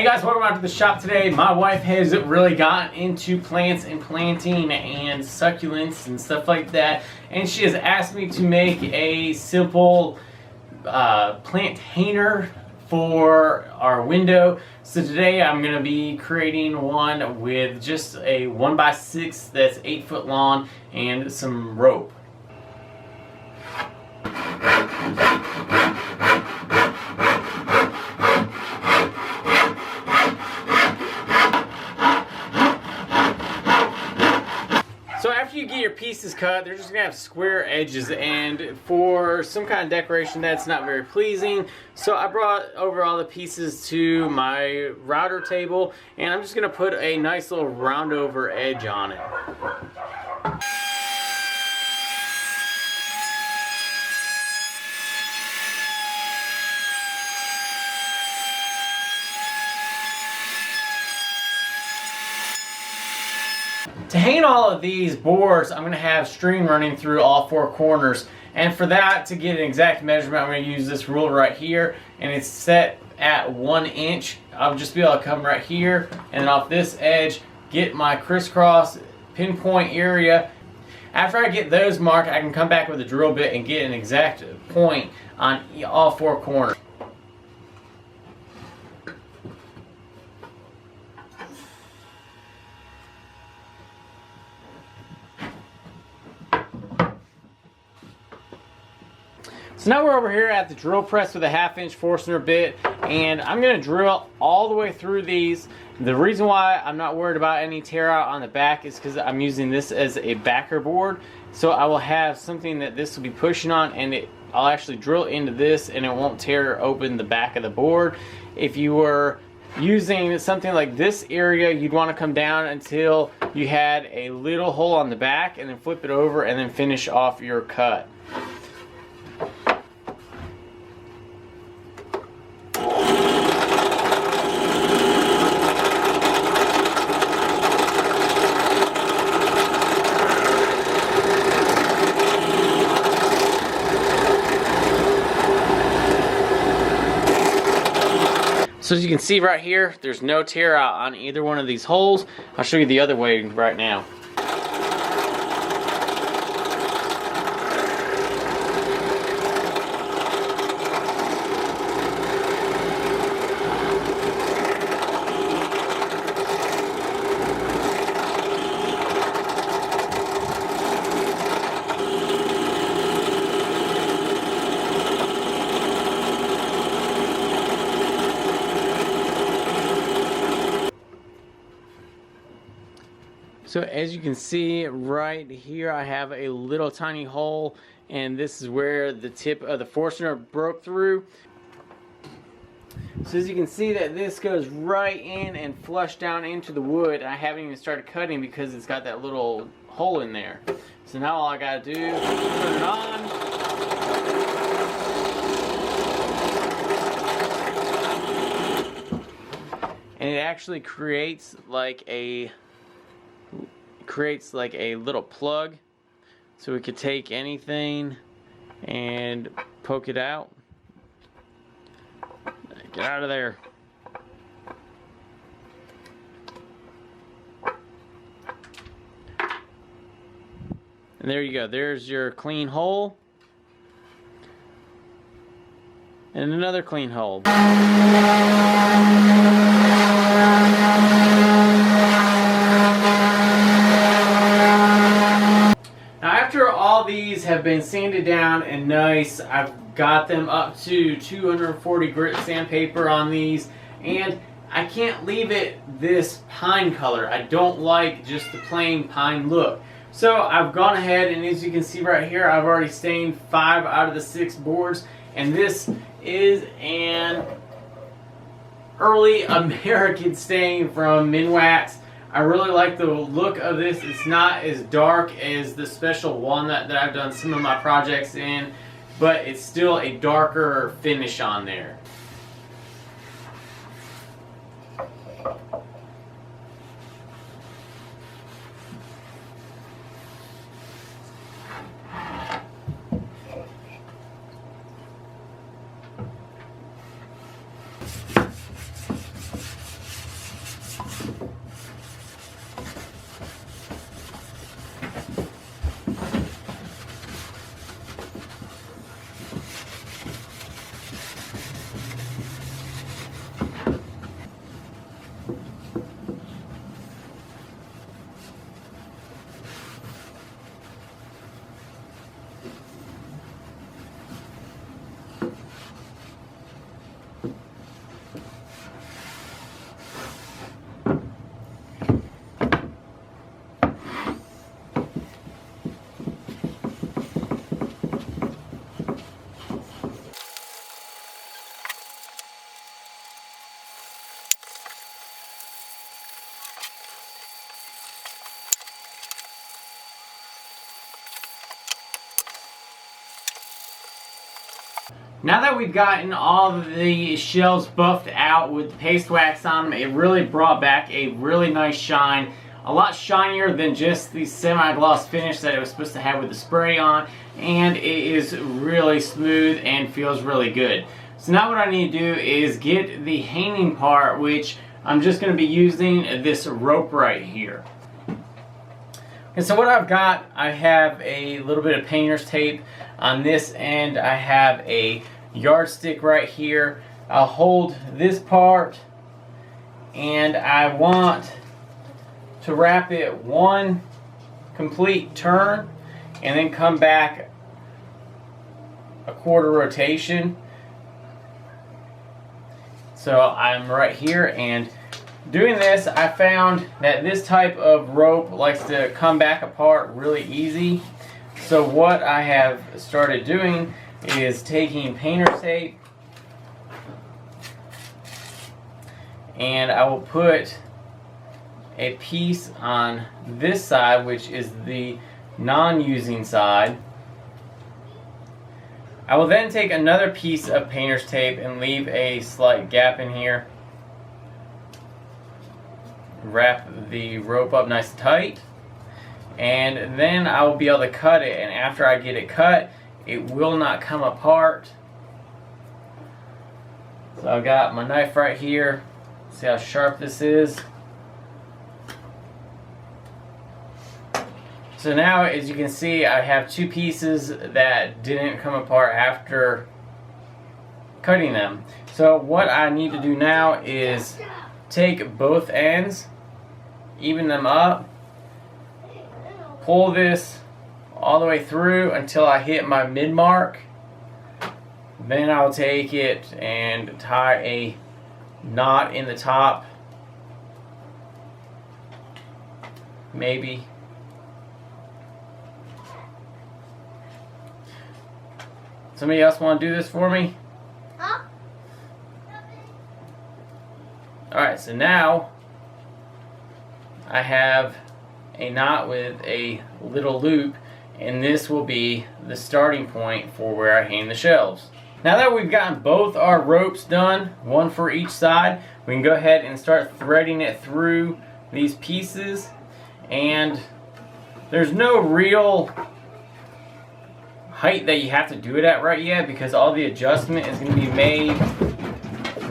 guys, welcome out to the shop today. My wife has really gotten into plants and planting and succulents and stuff like that, and she has asked me to make a simple plant hanger for our window. So today I'm going to be creating one with just a 1x6 that's 8 foot long and some rope. So after you get your pieces cut, they're just going to have square edges, and for some kind of decoration that's not very pleasing. So I brought over all the pieces to my router table, and I'm just going to put a nice little round over edge on it. To hang all of these boards, I'm going to have string running through all four corners. And for that, to get an exact measurement, I'm going to use this ruler right here. And it's set at 1 inch. I'll just be able to come right here and then off this edge, get my crisscross pinpoint area. After I get those marked, I can come back with a drill bit and get an exact point on all four corners. So now we're over here at the drill press with a 1/2 inch Forstner bit, and I'm going to drill all the way through these. The reason why I'm not worried about any tear out on the back is because I'm using this as a backer board. So I will have something that this will be pushing on, and I'll actually drill into this and it won't tear open the back of the board. If you were using something like this area, you'd want to come down until you had a little hole on the back and then flip it over and then finish off your cut. So as you can see right here, there's no tear out on either one of these holes. I'll show you the other way right now. So as you can see right here, I have a little tiny hole, and this is where the tip of the Forstner broke through. So as you can see that this goes right in and flush down into the wood. I haven't even started cutting because it's got that little hole in there. So now all I gotta do is turn it on. And it actually creates like a little plug, so we could take anything and poke it out. Get out of there. And there you go. There's your clean hole. And another clean hole. After all these have been sanded down and nice, I've got them up to 240 grit sandpaper on these, and I can't leave it this pine color. I don't like just the plain pine look. So I've gone ahead, and as you can see right here, I've already stained 5 out of the 6 boards, and this is an early American stain from Minwax. I really like the look of this. It's not as dark as the special walnut that I've done some of my projects in, but it's still a darker finish on there. Now that we've gotten all of the shelves buffed out with the paste wax on them, it really brought back a really nice shine. A lot shinier than just the semi-gloss finish that it was supposed to have with the spray on. And it is really smooth and feels really good. So now what I need to do is get the hanging part, which I'm just going to be using this rope right here. And so what I've got, I have a little bit of painter's tape on this end. I have a yardstick right here. I'll hold this part and I want to wrap it one complete turn and then come back a quarter rotation. So I'm right here, and doing this, I found that this type of rope likes to come back apart really easy. So what I have started doing is taking painter's tape, and I will put a piece on this side, which is the non-using side. I will then take another piece of painter's tape and leave a slight gap in here. Wrap the rope up nice and tight, and then I will be able to cut it, and after I get it cut, it will not come apart. So I've got my knife right here. See how sharp this is? So now, as you can see, I have two pieces that didn't come apart after cutting them. So what I need to do now is take both ends, even them up, pull this all the way through until I hit my mid mark. Then I'll take it and tie a knot in the top, maybe. Somebody else want to do this for me? Huh? Alright, so now I have a knot with a little loop, and this will be the starting point for where I hang the shelves. Now that we've gotten both our ropes done, one for each side, we can go ahead and start threading it through these pieces. And there's no real height that you have to do it at right yet, because all the adjustment is going to be made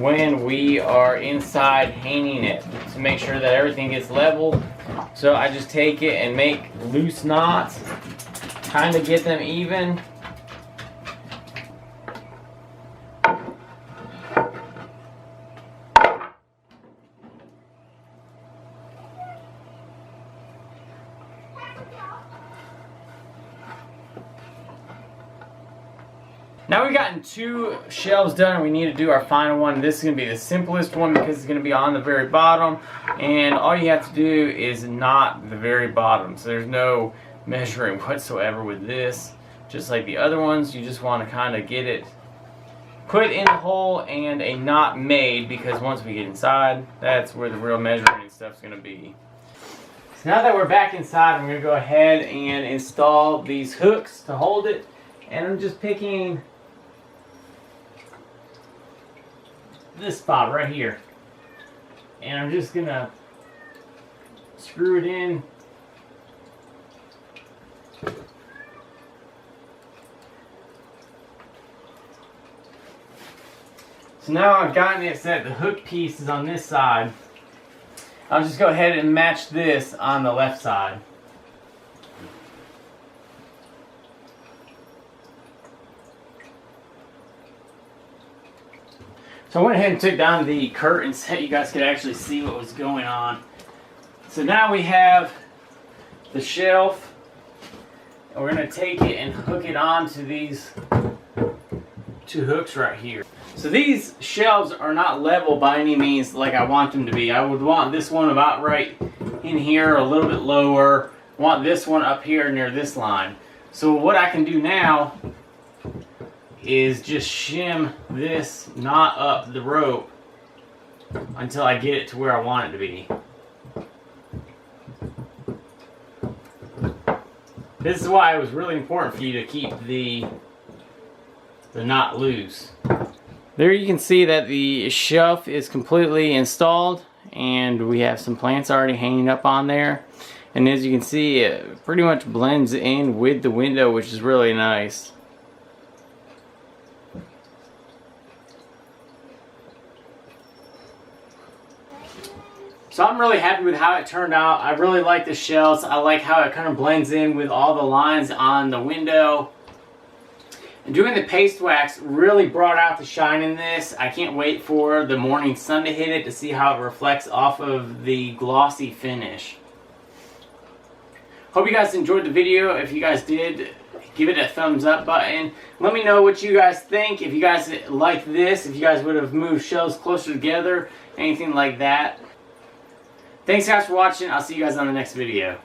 when we are inside hanging it to make sure that everything gets leveled. So I just take it and make loose knots, kind of get them even. Now we've gotten two shelves done, and we need to do our final one. This is going to be the simplest one because it's going to be on the very bottom, and all you have to do is knot the very bottom. So there's no measuring whatsoever with this. Just like the other ones, you just want to kind of get it put in the hole and a knot made, because once we get inside, that's where the real measuring and stuff is going to be. So now that we're back inside, I'm going to go ahead and install these hooks to hold it, and I'm just picking this spot right here, and I'm just gonna screw it in. So now I've gotten it set, the hook piece is on this side. I'll just go ahead and match this on the left side. So I went ahead and took down the curtains so you guys could actually see what was going on. So now we have the shelf, and we're going to take it and hook it onto these two hooks right here. So these shelves are not level by any means like I want them to be. I would want this one about right in here, a little bit lower. I want this one up here near this line. So what I can do now is just shim this knot up the rope until I get it to where I want it to be. This is why it was really important for you to keep the they're not loose. There you can see that the shelf is completely installed, and we have some plants already hanging up on there. And as you can see, it pretty much blends in with the window, which is really nice. So I'm really happy with how it turned out. I really like the shelves. I like how it kind of blends in with all the lines on the window. And doing the paste wax really brought out the shine in this. I can't wait for the morning sun to hit it to see how it reflects off of the glossy finish. Hope you guys enjoyed the video. If you guys did, give it a thumbs up button. Let me know what you guys think. If you guys like this, if you guys would have moved shelves closer together, anything like that. Thanks guys for watching. I'll see you guys on the next video.